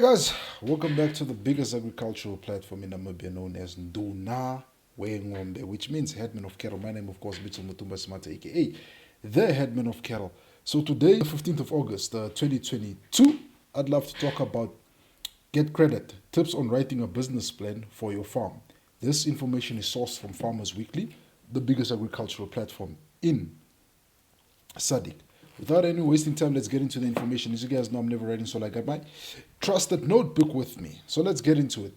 Guys, welcome back to the biggest agricultural platform in Namibia known as Nduna Wengombe, which means headman of cattle. My name, of course, Mitchell Mutumba Smata, aka the headman of cattle. So today, the 15th of August, 2022, I'd love to talk about get credit, tips on writing a business plan for your farm. This information is sourced from Farmers Weekly, the biggest agricultural platform in SADC. Without any wasting time, let's get into the information. As you guys know, I'm never writing, so I got my trusted notebook with me. So let's get into it.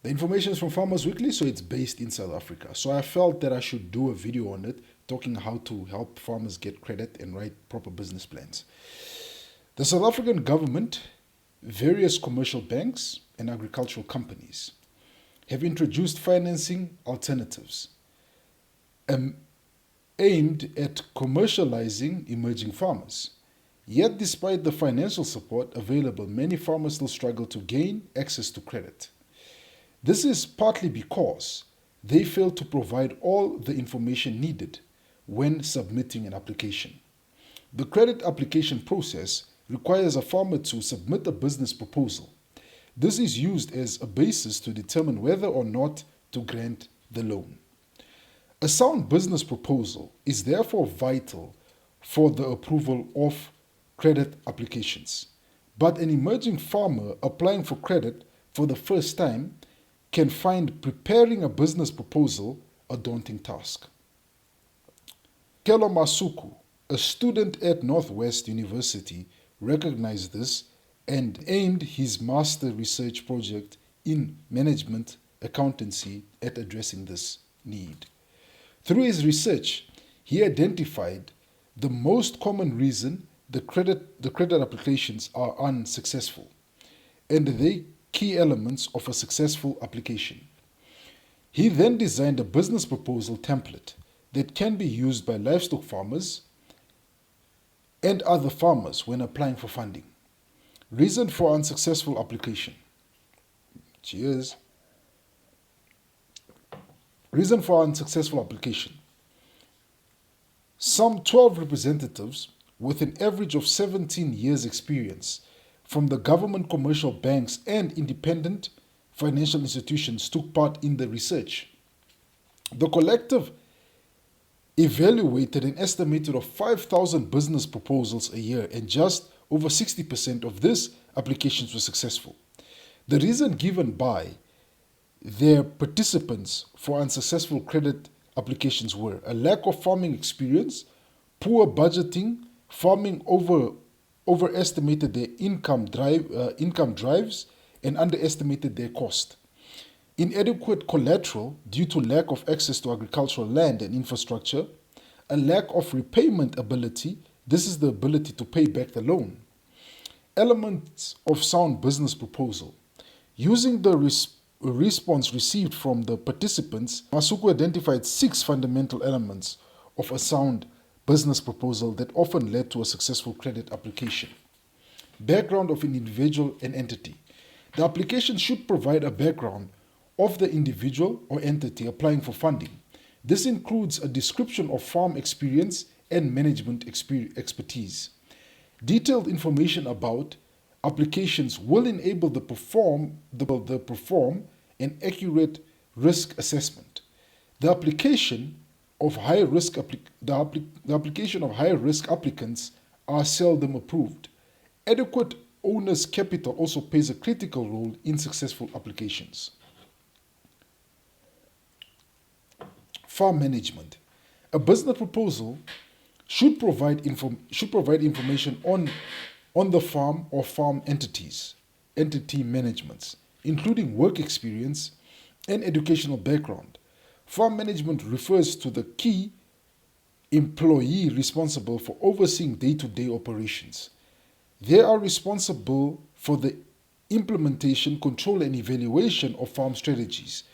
The information is from Farmers Weekly, so it's based in South Africa. So I felt that I should do a video on it, talking how to help farmers get credit and write proper business plans. The South African government, various commercial banks, and agricultural companies have introduced financing alternatives aimed at commercializing emerging farmers. Yet, despite the financial support available, many farmers still struggle to gain access to credit. This is partly because they fail to provide all the information needed when submitting an application. The credit application process requires a farmer to submit a business proposal. This is used as a basis to determine whether or not to grant the loan. A sound business proposal is therefore vital for the approval of credit applications. But an emerging farmer applying for credit for the first time can find preparing a business proposal a daunting task. Kelo Masuku, a student at Northwest University, recognized this and aimed his master research project in management accountancy at addressing this need. Through his research, he identified the most common reason the credit applications are unsuccessful and the key elements of a successful application. He then designed a business proposal template that can be used by livestock farmers and other farmers when applying for funding. Reason for unsuccessful application. Cheers. Reason for unsuccessful application. Some 12 representatives with an average of 17 years experience from the government, commercial banks, and independent financial institutions took part in the research. The collective evaluated an estimated of 5,000 business proposals a year, and just over 60% of these applications were successful. The reason given by their participants for unsuccessful credit applications were a lack of farming experience, poor budgeting, farming overestimated their income drives, and underestimated their cost. Inadequate collateral due to lack of access to agricultural land and infrastructure, a lack of repayment ability, this is the ability to pay back the loan. Elements of sound business proposal. Using the response received from the participants, Masuku identified 6 fundamental elements of a sound business proposal that often led to a successful credit application. Background of an individual and entity. The application should provide a background of the individual or entity applying for funding. This includes a description of farm experience and management expertise. Detailed information about applications will enable the perform an accurate risk assessment. The application of high risk applicants are seldom approved. Adequate owner's capital also plays a critical role in successful applications. Farm management. A business proposal should provide information on the farm or farm entity managements, including work experience and educational background. Farm management refers to the key employee responsible for overseeing day-to-day operations. They are responsible for the implementation, control, and evaluation of farm strategies.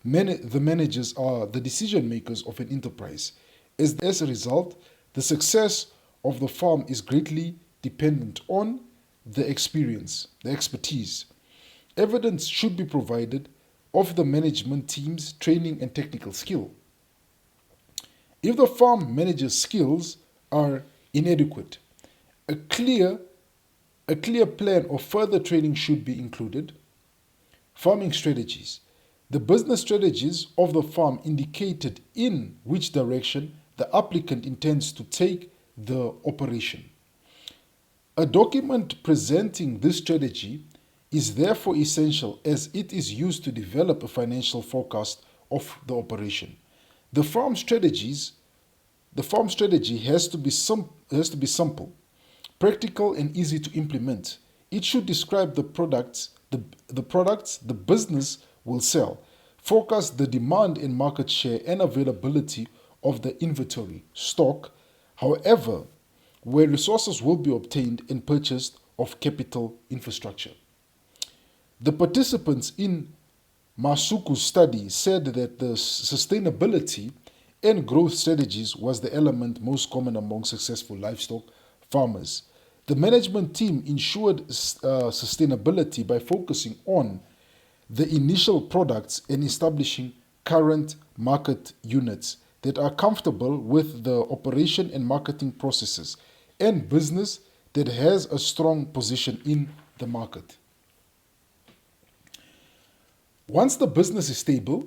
The managers are the decision makers of an enterprise. As a result, the success of the farm is greatly dependent on the expertise. Evidence should be provided of the management team's training and technical skill. If the farm manager's skills are inadequate, a clear A clear plan of further training should be included. Farming strategies. The business strategies of the farm indicated in which direction the applicant intends to take the operation. A document presenting this strategy is therefore essential as it is used to develop a financial forecast of the operation. The farm strategy has to be simple, practical and easy to implement. It should describe the products the business will sell, forecast the demand and market share and availability of the inventory, stock, however, where resources will be obtained and purchased of capital infrastructure. The participants in Masuku's study said that the sustainability and growth strategies was the element most common among successful livestock farmers. The management team ensured sustainability by focusing on the initial products and establishing current market units that are comfortable with the operation and marketing processes and business that has a strong position in the market. Once the business is stable,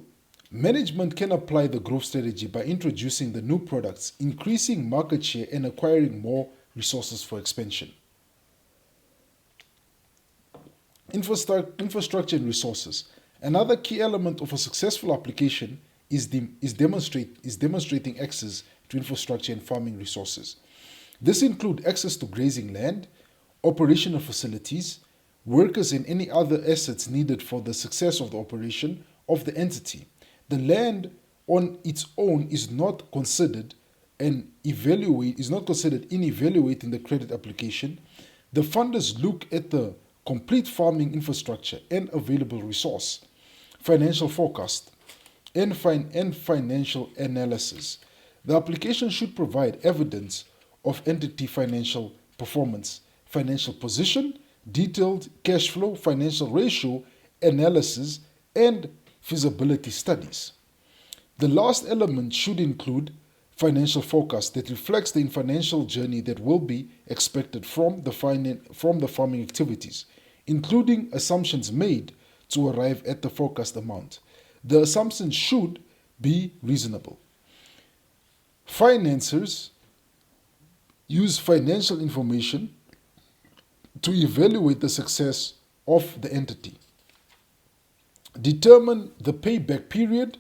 management can apply the growth strategy by introducing the new products, increasing market share, and acquiring more resources for expansion. Infrastructure and resources. Another key element of a successful application is demonstrating access to infrastructure and farming resources. This includes access to grazing land, operational facilities, workers, and any other assets needed for the success of the operation of the entity. The land on its own is not considered in evaluating the credit application. The funders look at the complete farming infrastructure and available resource, financial forecast, and financial analysis. The application should provide evidence of entity financial performance, financial position, detailed cash flow, financial ratio analysis, and feasibility studies. The last element should include financial forecast that reflects the financial journey that will be expected from the farming activities, including assumptions made to arrive at the forecast amount. The assumptions should be reasonable. Financiers use financial information to evaluate the success of the entity. Determine the payback period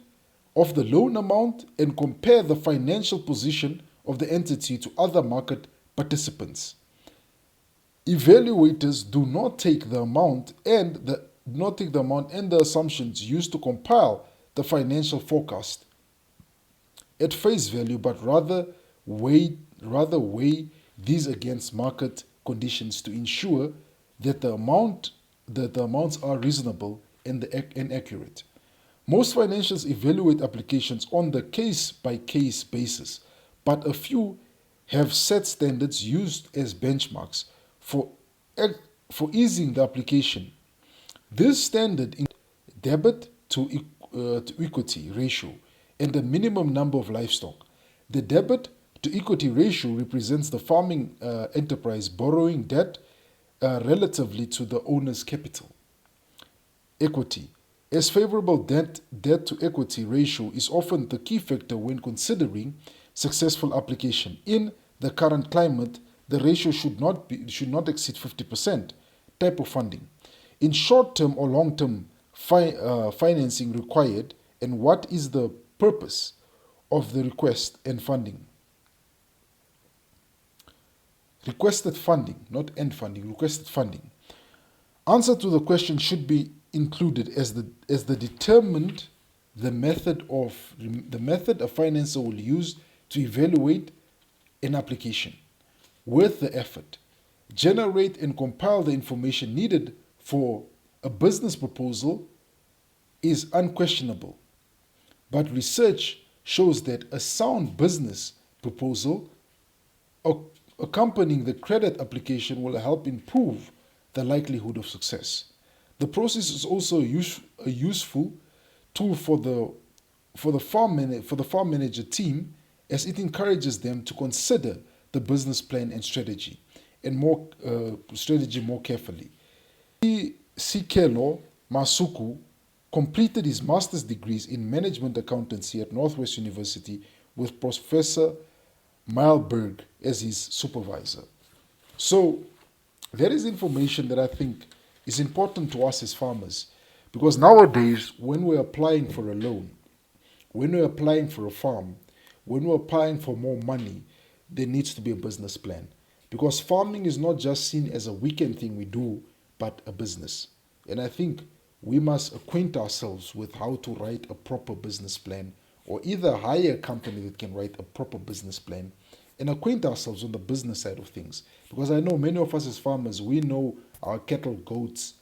of the loan amount and compare the financial position of the entity to other market participants. Evaluators do not take the amount and the assumptions used to compile the financial forecast at face value, but rather weigh these against market conditions to ensure that the amounts are reasonable and accurate. Most financials evaluate applications on the case-by-case basis, but a few have set standards used as benchmarks for easing the application. This standard includes debit to equity ratio and the minimum number of livestock. The debit to equity ratio represents the farming enterprise borrowing debt relatively to the owner's capital. Equity. As favorable debt to equity ratio is often the key factor when considering successful application. In the current climate, the ratio should not exceed 50%. Type of funding. In short-term or long-term financing required, and what is the purpose of the request and funding? Requested funding, not end funding, requested funding. Answer to the question should be included as determined the method a financer will use to evaluate an application, worth the effort, generate and compile the information needed for a business proposal is unquestionable. But research shows that a sound business proposal accompanying the credit application will help improve the likelihood of success. The process is also a useful tool for the farm manager team, as it encourages them to consider the business plan and strategy and more strategy more carefully. Sikelo Masuku completed his master's degrees in management accountancy at Northwest University with Professor Meilberg as his supervisor. So that is information that I think is important to us as farmers, because nowadays when we're applying for a loan, when we're applying for a farm, when we're applying for more money, there needs to be a business plan. Because farming is not just seen as a weekend thing we do, but a business. And I think we must acquaint ourselves with how to write a proper business plan, or either hire a company that can write a proper business plan and acquaint ourselves on the business side of things. Because I know many of us as farmers, we know our cattle, goats,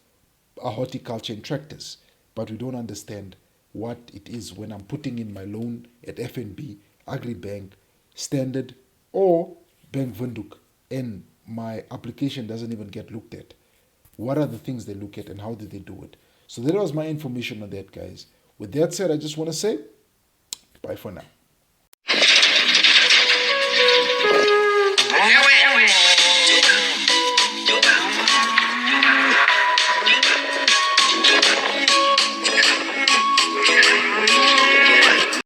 our horticulture and tractors, but we don't understand what it is when I'm putting in my loan at FNB, Agribank, Standard, or Bank Vinduk, and my application doesn't even get looked at. What are the things they look at and how did they do it? So that was my information on that, guys. With that said, I just want to say bye for now.